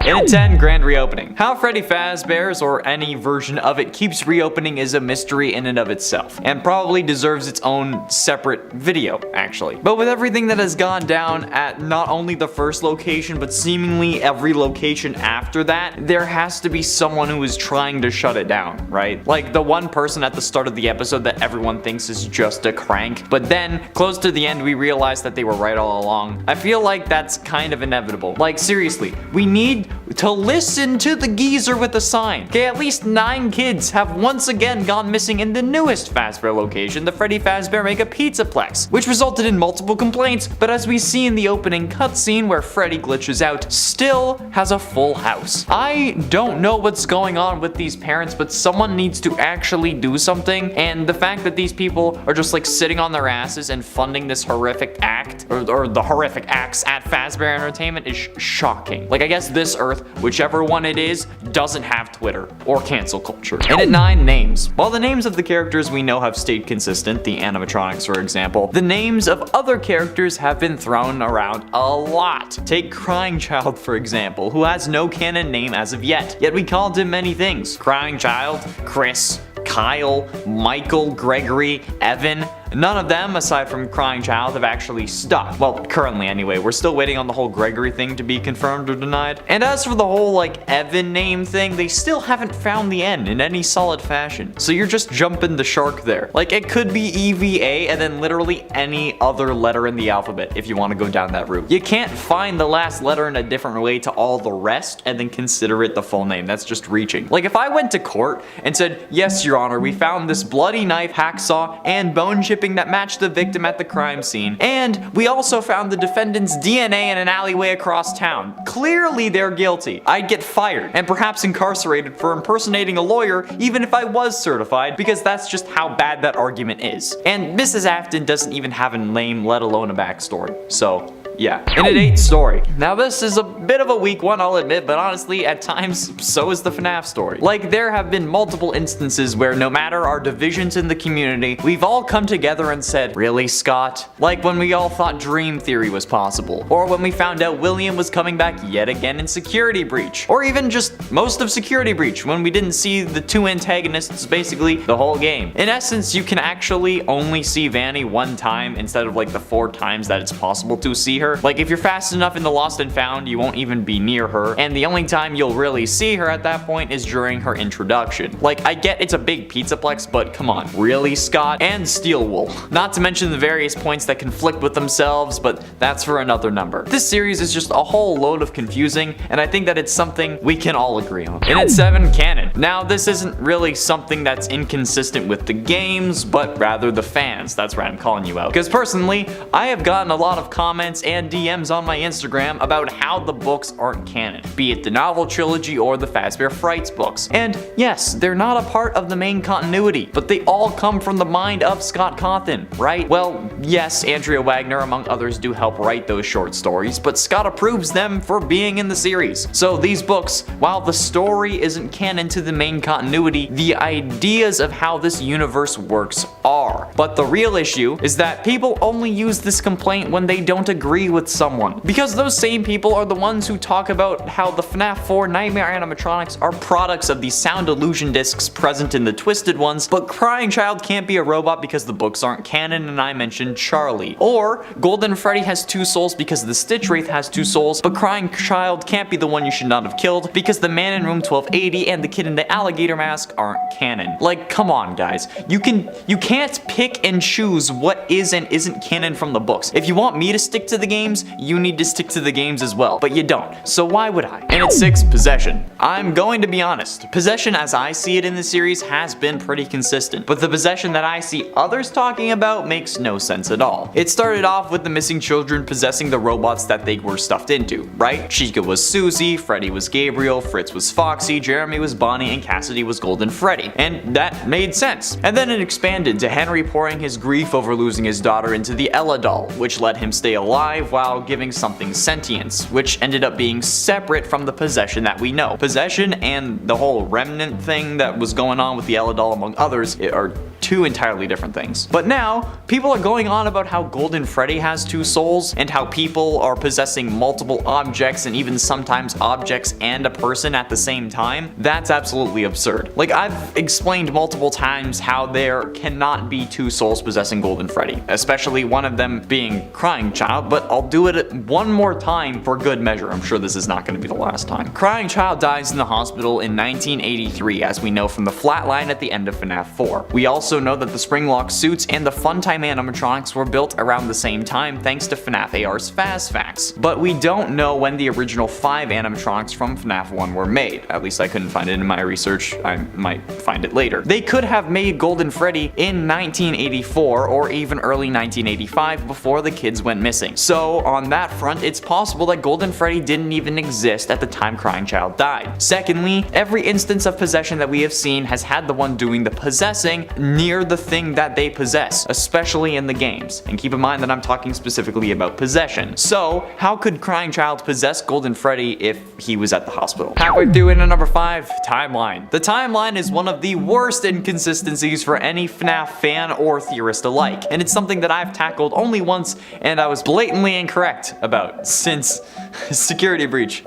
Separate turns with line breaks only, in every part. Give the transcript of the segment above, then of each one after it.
In at 10, grand reopening. How Freddy Fazbear's or any version of it keeps reopening is a mystery in and of itself, and probably deserves its own separate video, actually. But with everything that has gone down at not only the first location, but seemingly every location after that, there has to be someone who is trying to shut it down, right? Like the one person at the start of the episode that everyone thinks is just a crank, but then close to the end we realize that they were right all along. I feel like that's kind of inevitable. Like seriously, we need to listen to the geezer with the sign. Okay, at least 9 kids have once again gone missing in the newest Fazbear location, the Freddy Fazbear Mega Pizzaplex, which resulted in multiple complaints, but as we see in the opening cutscene where Freddy glitches out, still has a full house. I don't know what's going on with these parents, but someone needs to actually do something, and the fact that these people are just like sitting on their asses and funding this horrific act, or the horrific acts at Fazbear Entertainment is shocking. Like I guess this Earth, whichever one it is, doesn't have Twitter or cancel culture. And at 9, names. While the names of the characters we know have stayed consistent, the animatronics for example, the names of other characters have been thrown around a lot. Take Crying Child for example, who has no canon name as of yet we called him many things. Crying Child, Chris, Kyle, Michael, Gregory, Evan. None of them, aside from Crying Child, have actually stuck. Well, currently anyway. We're still waiting on the whole Gregory thing to be confirmed or denied. And as for the whole like Evan name thing, they still haven't found the N in any solid fashion. So you're just jumping the shark there. Like it could be EVA and then literally any other letter in the alphabet if you want to go down that route. You can't find the last letter in a different way to all the rest and then consider it the full name. That's just reaching. Like if I went to court and said, yes, your honor, we found this bloody knife, hacksaw, and bone chipping that matched the victim at the crime scene, and we also found the defendant's DNA in an alleyway across town. Clearly they're guilty. I'd get fired and perhaps incarcerated for impersonating a lawyer even if I was certified, because that's just how bad that argument is. And Mrs. Afton doesn't even have a name, let alone a backstory. So yeah. And at 8, story. Now this is a bit of a weak one, I'll admit, but honestly at times so is the FNAF story. Like there have been multiple instances where no matter our divisions in the community, we've all come together and said, really Scott? Like when we all thought Dream Theory was possible, or when we found out William was coming back yet again in Security Breach, or even just most of Security Breach when we didn't see the 2 antagonists basically the whole game. In essence, you can actually only see Vanny 1 time instead of like the 4 times that it's possible to see her. Like if you're fast enough in the Lost and Found, you won't even be near her, and the only time you'll really see her at that point is during her introduction. Like I get it's a big pizzaplex, but come on, really Scott? And Steel Wool. Not to mention the various points that conflict with themselves, but that's for another number. This series is just a whole load of confusing, and I think that it's something we can all agree on. And at 7, canon. Now this isn't really something that's inconsistent with the games, but rather the fans. That's right, I'm calling you out. Because personally, I have gotten a lot of comments and DMs on my Instagram about how the books aren't canon, be it the novel trilogy or the Fazbear Frights books. And yes, they're not a part of the main continuity, but they all come from the mind of Scott Cawthon, right? Well, yes, Andrea Wagner among others do help write those short stories, but Scott approves them for being in the series. So these books, while the story isn't canon to the main continuity, the ideas of how this universe works are. But the real issue is that people only use this complaint when they don't agree with someone, because those same people are the ones who talk about how the FNAF 4 Nightmare animatronics are products of the sound illusion discs present in the Twisted ones, but Crying Child can't be a robot because the books aren't canon and I mentioned Charlie. Or Golden Freddy has 2 souls because the Stitch Wraith has 2 souls, but Crying Child can't be the one you should not have killed because the man in room 1280 and the kid in the alligator mask aren't canon. Like come on guys, you can't pick and choose what is and isn't canon from the books. If you want me to stick to the games, you need to stick to the games as well, but you don't, so why would I? And at 6, possession. I'm going to be honest, possession as I see it in the series has been pretty consistent, but the possession that I see others talking about makes no sense at all. It started off with the missing children possessing the robots that they were stuffed into, right? Chica was Susie, Freddy was Gabriel, Fritz was Foxy, Jeremy was Bonnie, and Cassidy was Golden Freddy, and that made sense. And then it expanded to Henry pouring his grief over losing his daughter into the Ella doll, which let him stay alive while giving something sentience, which ended up being separate from the possession that we know. Possession and the whole remnant thing that was going on with the Ella doll among others are two entirely different things. But now, people are going on about how Golden Freddy has two souls, and how people are possessing multiple objects and even sometimes objects and a person at the same time. That's absolutely absurd. Like, I've explained multiple times how there cannot be two souls possessing Golden Freddy, especially one of them being Crying Child, but I'll do it one more time for good measure. I'm sure this is not going to be the last time. Crying Child dies in the hospital in 1983, as we know from the flatline at the end of FNAF 4. We also know that the Springlock suits and the Funtime animatronics were built around the same time thanks to FNAF AR's Faz Facts. But we don't know when the original 5 animatronics from FNAF 1 were made. At least I couldn't find it in my research. I might find it later. They could have made Golden Freddy in 1984 or even early 1985 before the kids went missing. So on that front, it's possible that Golden Freddy didn't even exist at the time Crying Child died. Secondly, every instance of possession that we have seen has had the one doing the possessing near the thing that they possess, especially in the games. And keep in mind that I'm talking specifically about possession. So how could Crying Child possess Golden Freddy if he was at the hospital? Halfway through into number 5, timeline. The timeline is one of the worst inconsistencies for any FNAF fan or theorist alike, and it's something that I've tackled only once and I was blatantly incorrect about since Security Breach.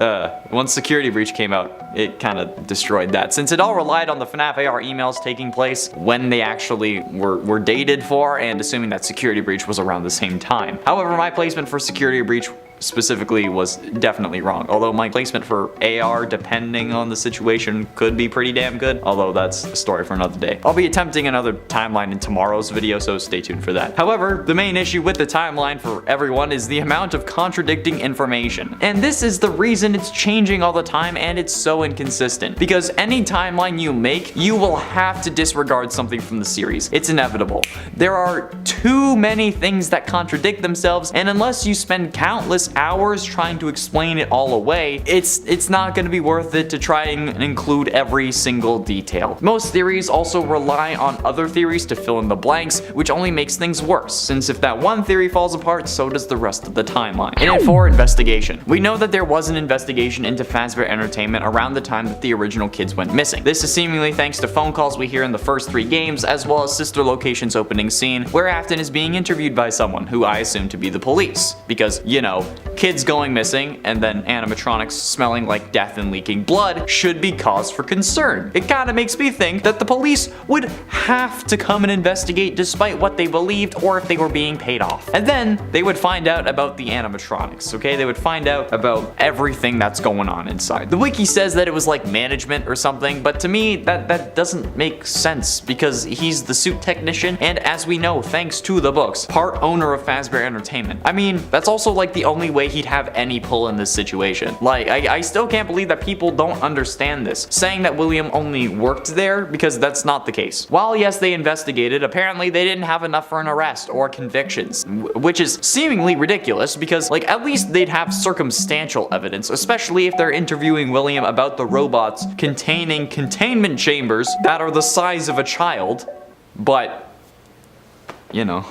Once Security Breach came out, it kind of destroyed that, since it all relied on the FNAF AR emails taking place when they actually were dated for, and assuming that Security Breach was around the same time. However, my placement for Security Breach specifically was definitely wrong, although my placement for AR, depending on the situation, could be pretty damn good, although that's a story for another day. I'll be attempting another timeline in tomorrow's video, so stay tuned for that. However, the main issue with the timeline for everyone is the amount of contradicting information, and this is the reason it's changing all the time and it's so inconsistent, because any timeline you make, you will have to disregard something from the series. It's inevitable. There are too many things that contradict themselves, and unless you spend countless hours trying to explain it all away, it's not going to be worth it to try and include every single detail. Most theories also rely on other theories to fill in the blanks, which only makes things worse, since if that one theory falls apart, so does the rest of the timeline. And for investigation. We know that there was an investigation into Fazbear Entertainment around the time that the original kids went missing. This is seemingly thanks to phone calls we hear in the first 3 games, as well as Sister Location's opening scene, where Afton is being interviewed by someone who I assume to be the police. Because, you know, kids going missing and then animatronics smelling like death and leaking blood should be cause for concern. It kinda makes me think that the police would have to come and investigate despite what they believed or if they were being paid off. And then they would find out about the animatronics, okay? They would find out about everything that's going on inside. The wiki says that it was like management or something, but to me that doesn't make sense because he's the suit technician and, as we know, thanks to the books, part owner of Fazbear Entertainment. I mean, that's also like the only way he'd have any pull in this situation. Like, I still can't believe that people don't understand this, saying that William only worked there, because that's not the case. While yes, they investigated, apparently they didn't have enough for an arrest or convictions, which is seemingly ridiculous because, like, at least they'd have circumstantial evidence, especially if they're interviewing William about the robots containing containment chambers that are the size of a child, but, you know.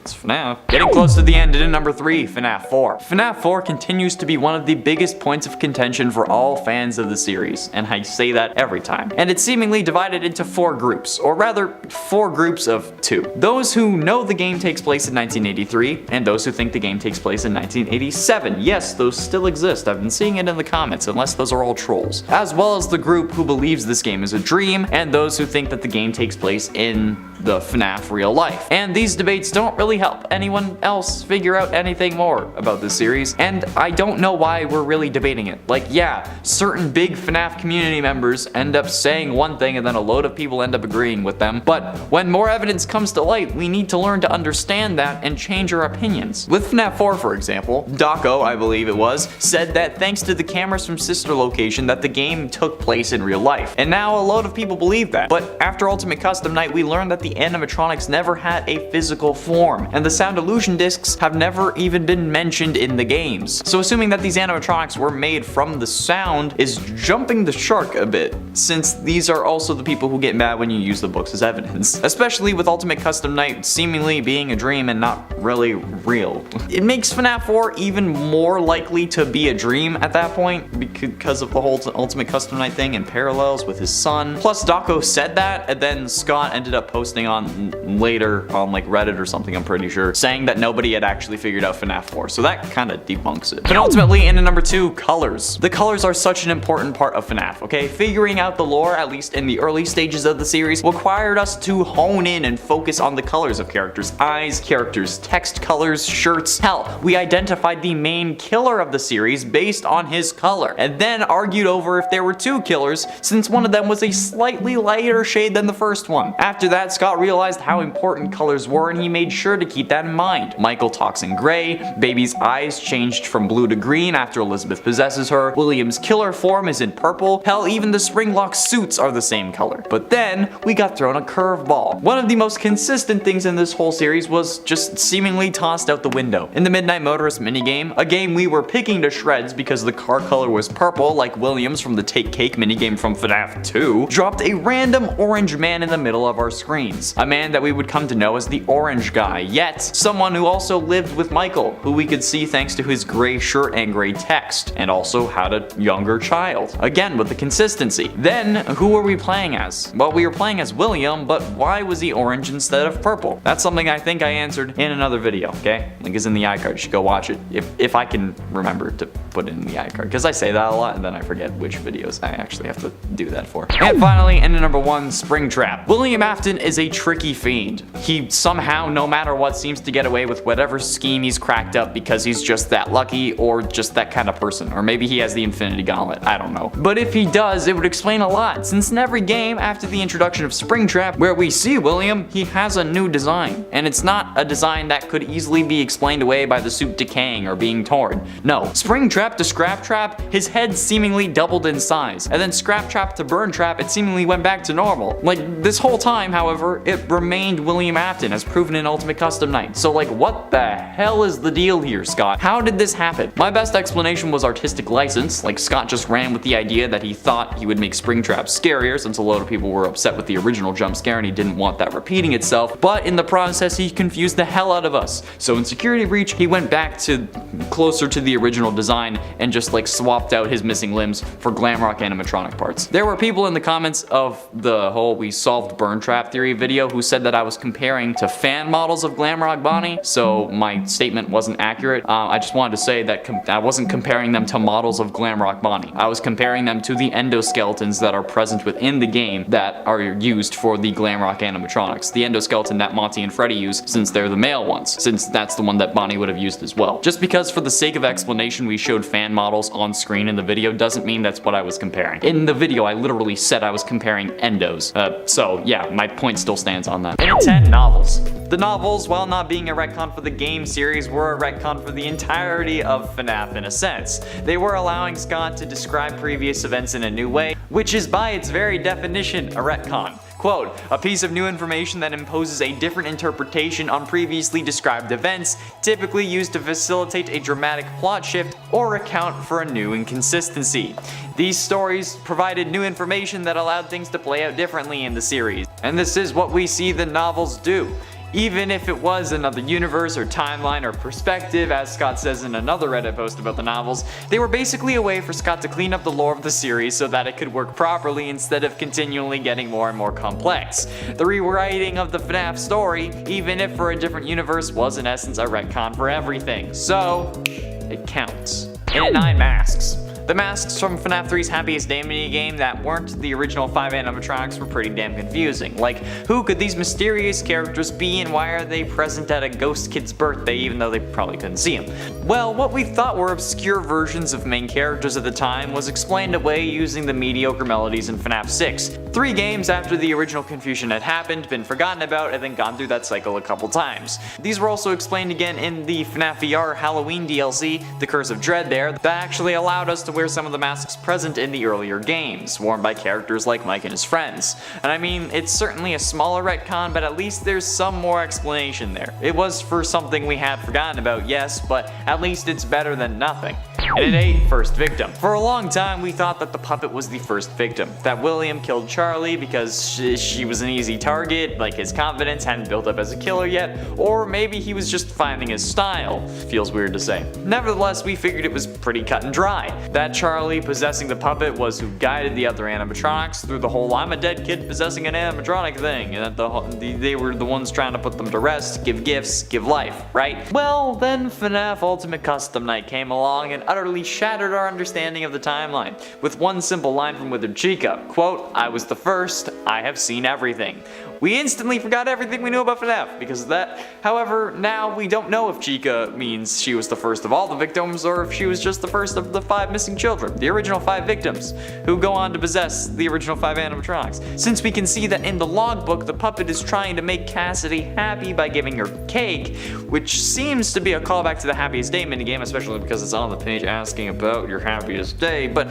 It's FNAF. Getting close to the end, in number 3, FNAF 4. FNAF 4 continues to be one of the biggest points of contention for all fans of the series, and I say that every time. And it's seemingly divided into 4 groups, or rather, 4 groups of 2. Those who know the game takes place in 1983, and those who think the game takes place in 1987. Yes, those still exist. I've been seeing it in the comments, unless those are all trolls. As well as the group who believes this game is a dream, and those who think that the game takes place in the FNAF real life. And these debates don't really help anyone else figure out anything more about this series, and I don't know why we're really debating it. Like, yeah, certain big FNAF community members end up saying one thing and then a load of people end up agreeing with them, but when more evidence comes to light, we need to learn to understand that and change our opinions. With FNAF 4, for example, Daco, I believe it was, said that thanks to the cameras from Sister Location that the game took place in real life, and now a load of people believe that. But after Ultimate Custom Night, we learned that the animatronics never had a physical form, and the sound illusion discs have never even been mentioned in the games. So assuming that these animatronics were made from the sound is jumping the shark a bit. since these are also the people who get mad when you use the books as evidence. Especially with Ultimate Custom Night seemingly being a dream and not really real. It makes FNAF 4 even more likely to be a dream at that point because of the whole Ultimate Custom Night thing and parallels with his son. Plus Daco said that, and then Scott ended up posting on later on like Reddit or something, I'm pretty sure, saying that nobody had actually figured out FNAF 4, so that kind of debunks it. But ultimately, in number 2, colors. The colors are such an important part of FNAF, okay? Figuring out the lore, at least in the early stages of the series, required us to hone in and focus on the colors of characters' eyes, characters' text colors, shirts. Hell, we identified the main killer of the series based on his color, and then argued over if there were 2 killers, since one of them was a slightly lighter shade than the first one. After that, Scott realized how important colors were, and he made sure to keep that in mind. Michael talks in gray, Baby's eyes changed from blue to green after Elizabeth possesses her, William's killer form is in purple, hell, even the Springlock suits are the same color. But then, we got thrown a curveball. One of the most consistent things in this whole series was just seemingly tossed out the window. In the Midnight Motorist minigame, a game we were picking to shreds because the car color was purple, like Williams from the Take Cake minigame from FNAF 2, dropped a random orange man in the middle of our screens. A man that we would come to know as the Orange Guy, yet someone who also lived with Michael, who we could see thanks to his gray shirt and gray text, and also had a younger child. Again, with the consistency. Then, who were we playing as? Well, we were playing as William, but why was he orange instead of purple? That's something I think I answered in another video, okay? Link is in the iCard, you should go watch it, if I can remember to put it in the iCard, because I say that a lot and then I forget which videos I actually have to do that for. And finally, in number 1, Springtrap. William Afton is a tricky fiend. He somehow, no matter what, seems to get away with whatever scheme he's cracked up because he's just that lucky or just that kind of person. Or maybe he has the Infinity Gauntlet, I don't know. But if he does, it would explain a lot, since in every game after the introduction of Springtrap where we see William, he has a new design. And it's not a design that could easily be explained away by the suit decaying or being torn. No, Springtrap to Scraptrap, his head seemingly doubled in size. And then Scraptrap to Burntrap, it seemingly went back to normal. Like, this whole time, however, it remained William Afton as proven in Ultimate Custom Night. So like, what the hell is the deal here, Scott? How did this happen? My best explanation was artistic license. Like, Scott just ran with the idea that he thought he would make Springtrap scarier, since a load of people were upset with the original jump scare and he didn't want that repeating itself, but in the process he confused the hell out of us. So in Security Breach, he went back to closer to the original design and just like swapped out his missing limbs for Glamrock animatronic parts. There were people in the comments of the whole "we solved Burntrap" theory video who said that I was comparing to fan models of Glamrock Bonnie, so my statement wasn't accurate. I just wanted to say that I wasn't comparing them to models of Glamrock Bonnie. I was comparing them to the endoskeletons that are present within the game that are used for the Glamrock animatronics. The endoskeleton that Monty and Freddy use, since they're the male ones, since that's the one that Bonnie would have used as well. Just because for the sake of explanation we showed fan models on screen in the video doesn't mean that's what I was comparing. In the video I literally said I was comparing endos. So yeah, my point still stands on that. And 10, novels. The novels, while not being a retcon for the game series, were a retcon for the entirety of FNAF in a sense. They were allowing Scott to describe previous events in a new way, which is by its very definition a retcon. Quote, a piece of new information that imposes a different interpretation on previously described events, typically used to facilitate a dramatic plot shift or account for a new inconsistency. These stories provided new information that allowed things to play out differently in the series, and this is what we see the novels do. Even if it was another universe or timeline or perspective, as Scott says in another Reddit post about the novels, they were basically a way for Scott to clean up the lore of the series so that it could work properly instead of continually getting more and more complex. The rewriting of the FNAF story, even if for a different universe, was in essence a retcon for everything, so it counts. And 9, masks. The masks from FNAF 3's Happiest Day minigame that weren't the original 5 animatronics were pretty damn confusing. Like, who could these mysterious characters be and why are they present at a ghost kid's birthday even though they probably couldn't see him? Well, what we thought were obscure versions of main characters at the time was explained away using the mediocre melodies in FNAF 6. 3 games after the original confusion had happened, been forgotten about, and then gone through that cycle a couple times. These were also explained again in the FNAF VR Halloween DLC, The Curse of Dread there, that actually allowed us to wear some of the masks present in the earlier games, worn by characters like Mike and his friends. And I mean, it's certainly a smaller retcon, but at least there's some more explanation there. It was for something we had forgotten about, yes, but at least it's better than nothing. And at 8, first victim. For a long time we thought that the puppet was the first victim, that William killed Charlie because she was an easy target, like his confidence hadn't built up as a killer yet, or maybe he was just finding his style. Feels weird to say. Nevertheless, we figured it was pretty cut and dry. That Charlie possessing the puppet was who guided the other animatronics through the whole I'm a dead kid possessing an animatronic thing, and that they were the ones trying to put them to rest, give gifts, give life, right? Well, then FNAF Ultimate Custom Night came along and utterly shattered our understanding of the timeline, with one simple line from Withered Chica, quote, "I was the first, I have seen everything." We instantly forgot everything we knew about FNAF because of that. However, now we don't know if Chica means she was the first of all the victims or if she was just the first of the 5 missing children, the original 5 victims, who go on to possess the original 5 animatronics. Since we can see that in the logbook, the puppet is trying to make Cassidy happy by giving her cake, which seems to be a callback to the Happiest Day minigame, especially because it's on the page asking about your happiest day, but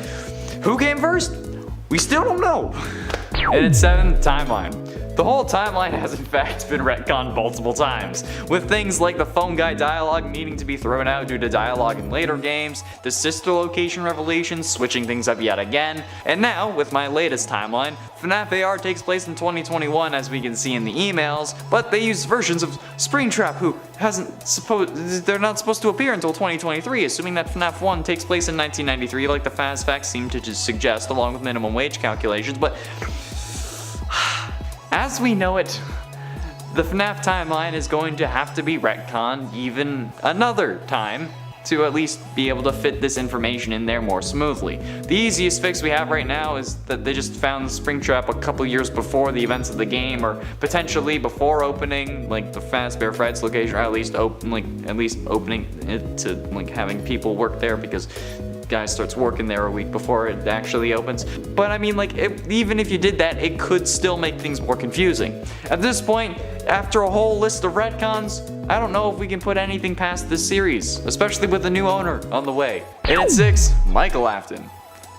who came first? We still don't know. And it's 7, timeline. The whole timeline has in fact been retconned multiple times, with things like the phone guy dialogue needing to be thrown out due to dialogue in later games, the sister location revelations switching things up yet again, and now, with my latest timeline, FNAF AR takes place in 2021 as we can see in the emails, but they use versions of Springtrap who they're not supposed to appear until 2023, assuming that FNAF 1 takes place in 1993 like the Faz facts seem to just suggest along with minimum wage calculations, but as we know it, the FNAF timeline is going to have to be retconned even another time to at least be able to fit this information in there more smoothly. The easiest fix we have right now is that they just found Springtrap a couple years before the events of the game, or potentially before opening, like the Fazbear Frights location, or at least opening it to like having people work there because guy starts working there a week before it actually opens. But I mean, like, even if you did that, it could still make things more confusing. At this point, after a whole list of retcons, I don't know if we can put anything past this series, especially with a new owner on the way. And at 6, Michael Afton.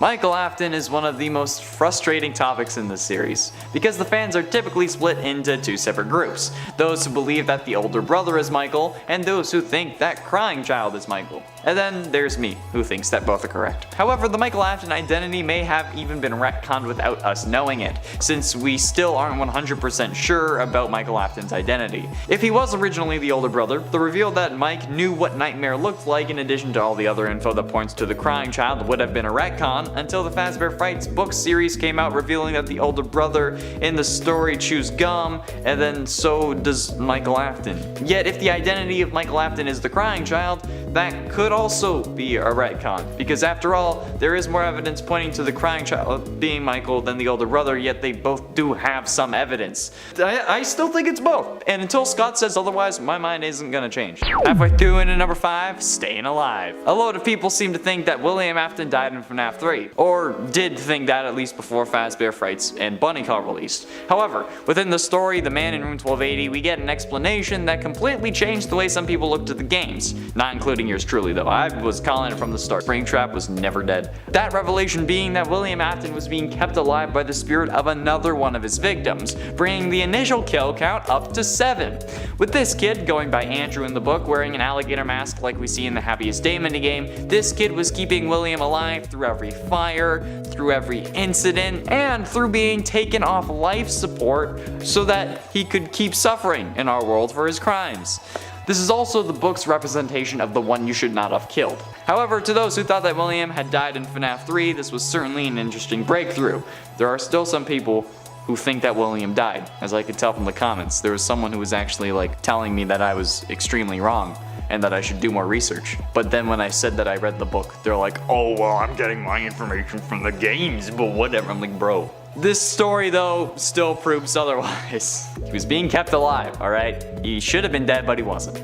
Michael Afton is one of the most frustrating topics in this series, because the fans are typically split into 2 separate groups. Those who believe that the older brother is Michael, and those who think that crying child is Michael. And then there's me, who thinks that both are correct. However, the Michael Afton identity may have even been retconned without us knowing it, since we still aren't 100% sure about Michael Afton's identity. If he was originally the older brother, the reveal that Mike knew what Nightmare looked like in addition to all the other info that points to the crying child would have been a retcon, until the Fazbear Frights book series came out revealing that the older brother in the story chews gum, and then so does Michael Afton. Yet if the identity of Michael Afton is the crying child, that could also be a retcon, because after all, there is more evidence pointing to the crying child being Michael than the older brother, yet they both do have some evidence. I still think it's both, and until Scott says otherwise, my mind isn't gonna change. Halfway through into number 5, Staying Alive. A load of people seem to think that William Afton died in FNAF 3, or did think that at least before Fazbear Frights and Bunny Call released. However, within the story, The Man in Room 1280, we get an explanation that completely changed the way some people looked at the games, not including yours truly though. I was calling it from the start. Springtrap was never dead. That revelation being that William Afton was being kept alive by the spirit of another one of his victims, bringing the initial kill count up to 7. With this kid, going by Andrew in the book, wearing an alligator mask like we see in the Happiest Day minigame, this kid was keeping William alive through every fire, through every incident, and through being taken off life support so that he could keep suffering in our world for his crimes. This is also the book's representation of the one you should not have killed. However, to those who thought that William had died in FNAF 3, this was certainly an interesting breakthrough. There are still some people who think that William died. As I could tell from the comments, there was someone who was actually like telling me that I was extremely wrong and that I should do more research. But then when I said that I read the book, they're like, oh well, I'm getting my information from the games, but whatever. I'm like, bro. This story though still proves otherwise. He was being kept alive, alright? He should have been dead, but he wasn't.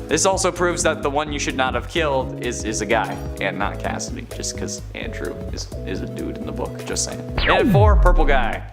This also proves that the one you should not have killed is a guy, and not Cassidy, just because Andrew is a dude in the book, just saying. And at 4, Purple Guy.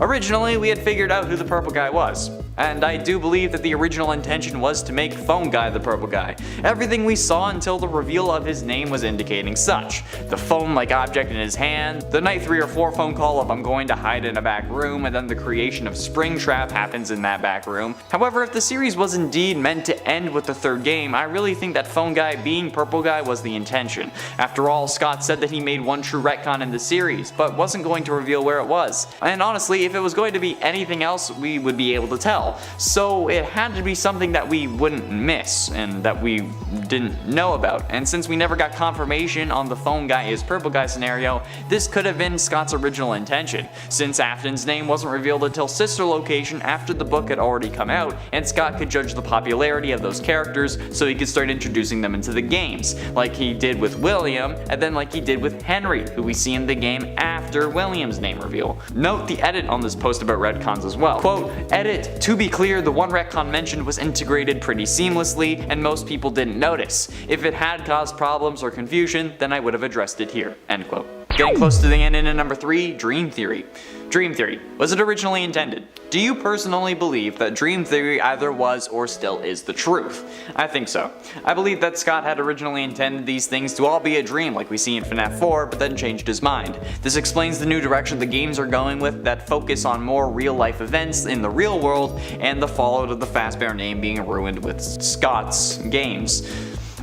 Originally, we had figured out who the purple guy was, and I do believe that the original intention was to make Phone Guy the purple guy. Everything we saw until the reveal of his name was indicating such. The phone-like object in his hand, the night 3 or 4 phone call of "I'm going to hide in a back room," and then the creation of Springtrap happens in that back room. However, if the series was indeed meant to end with the 3rd game, I really think that Phone Guy being purple guy was the intention. After all, Scott said that he made one true retcon in the series, but wasn't going to reveal where it was. And honestly, if it was going to be anything else, we would be able to tell. So it had to be something that we wouldn't miss, and that we didn't know about. And since we never got confirmation on the Phone Guy is purple guy scenario, this could have been Scott's original intention, since Afton's name wasn't revealed until Sister Location after the book had already come out, and Scott could judge the popularity of those characters so he could start introducing them into the games, like he did with William, and then like he did with Henry, who we see in the game after William's name reveal. Note the edit on this post about retcons as well. Quote, "Edit, to be clear, the one retcon mentioned was integrated pretty seamlessly and most people didn't notice. If it had caused problems or confusion, then I would have addressed it here." End quote. Getting close to the end in at number 3, Dream Theory. Dream Theory. Was it originally intended? Do you personally believe that Dream Theory either was or still is the truth? I think so. I believe that Scott had originally intended these things to all be a dream like we see in FNAF 4, but then changed his mind. This explains the new direction the games are going with that focus on more real life events in the real world and the fallout of the Fazbear name being ruined with Scott's games.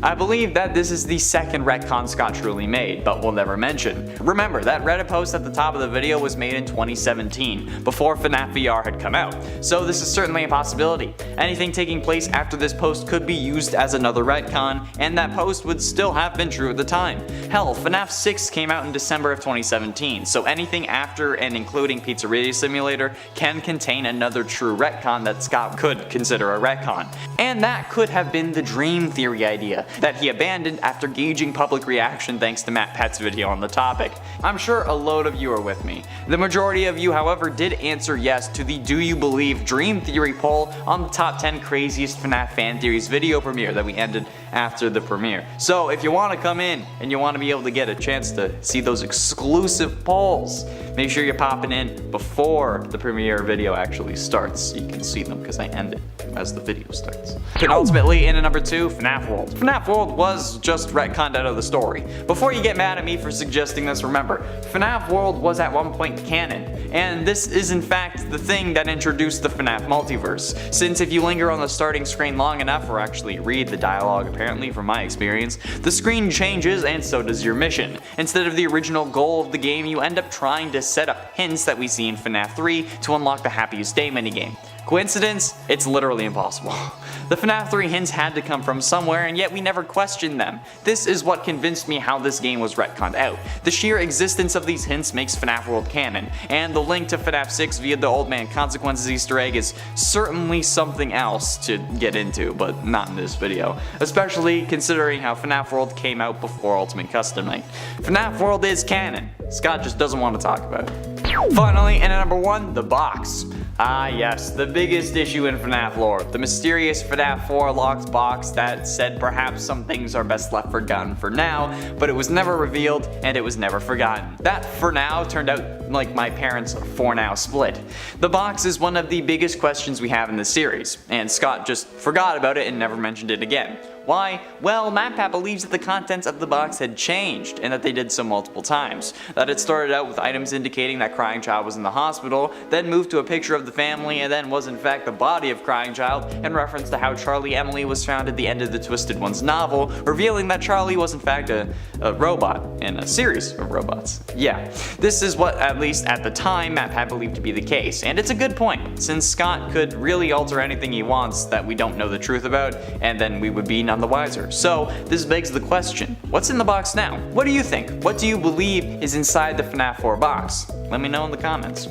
I believe that this is the 2nd retcon Scott truly made, but we'll never mention. Remember, that Reddit post at the top of the video was made in 2017, before FNAF VR had come out, so this is certainly a possibility. Anything taking place after this post could be used as another retcon, and that post would still have been true at the time. Hell, FNAF 6 came out in December of 2017, so anything after and including Pizzeria Simulator can contain another true retcon that Scott could consider a retcon. And that could have been the Dream Theory idea that he abandoned after gauging public reaction thanks to Matt Pett's video on the topic. I'm sure a load of you are with me. The majority of you, however, did answer yes to the "Do you believe Dream Theory" poll on the top 10 craziest FNAF fan theories video premiere that we ended after the premiere. So if you want to come in and you want to be able to get a chance to see those exclusive polls, make sure you're popping in before the premiere video actually starts so you can see them, because I end it as the video starts. Penultimately, in at number 2, FNAF World. FNAF World was just retconned out of the story. Before you get mad at me for suggesting this, remember, FNAF World was at one point canon, and this is in fact the thing that introduced the FNAF multiverse, since if you linger on the starting screen long enough, or actually read the dialogue apparently from my experience, the screen changes and so does your mission. Instead of the original goal of the game, you end up trying to set up hints that we see in FNAF 3 to unlock the Happiest Day minigame. Coincidence? It's literally impossible. The FNAF 3 hints had to come from somewhere, and yet we never questioned them. This is what convinced me how this game was retconned out. The sheer existence of these hints makes FNAF World canon, and the link to FNAF 6 via the Old Man Consequences Easter egg is certainly something else to get into, but not in this video. Especially considering how FNAF World came out before Ultimate Custom Night. FNAF World is canon. Scott just doesn't want to talk about it. Finally, and at number 1, the box. Ah yes, the biggest issue in FNAF lore, the mysterious FNAF 4 locked box that said perhaps some things are best left forgotten for now, but it was never revealed and it was never forgotten. That "for now" turned out like my parents' "for now" split. The box is one of the biggest questions we have in the series, and Scott just forgot about it and never mentioned it again. Why? Well, MatPat believes that the contents of the box had changed, and that they did so multiple times. That it started out with items indicating that Crying Child was in the hospital, then moved to a picture of the family, and then was in fact the body of Crying Child, in reference to how Charlie Emily was found at the end of the Twisted Ones novel, revealing that Charlie was in fact a robot in a series of robots. Yeah, this is what, at least at the time, MatPat believed to be the case, and it's a good point, since Scott could really alter anything he wants that we don't know the truth about, and then we would be none the wiser. So this begs the question, what's in the box now? What do you think? What do you believe is inside the FNAF 4 box? Let me know in the comments.